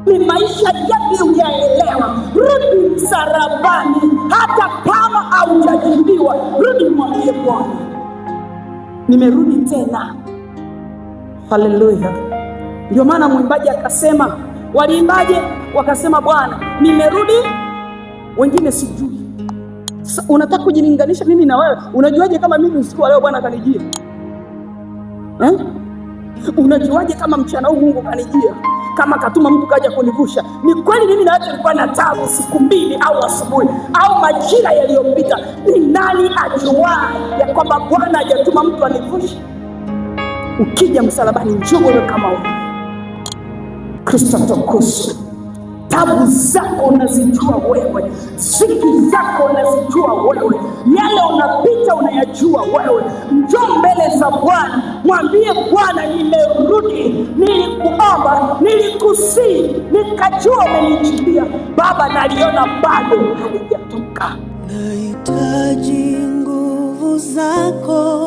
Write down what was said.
Ni maisha yapi uyaelewa? Rudi msalabani, hata kama haujajibiwa. Rudi mwambie Bwana, nimerudi tena. Haleluya! Ndio maana mwimbaji akasema, waliimbaje? Wakasema, Bwana nimerudi. Wengine sijui. Sasa unataka kujilinganisha mimi na wewe? Unajuaje kama mimi usiku wa leo Bwana kanijia? Unajuaje kama mchana huu Mungu kanijia? Kama katuma mtu kaja kunivusha? Ni kweli mimi na wewe tulikuwa na tabu siku 2 au asubuhi au majira yaliyopita. Ni nani ajuaye ya kwamba Bwana hajatuma mtu anivushe? Ukija msalabani, njoo wewe kama wewe. Kristo tukufu. Tabu zako unazijua wewe, ziki zako unazijua wewe, yale unapita unayajua wewe. Njoo mbele za Bwana, mwambie Bwana, nimerudi. Nilikuomba, nilikusii, nikajua umenijibia. Baba, naliona bado halijatoka. Nahitaji nguvu zako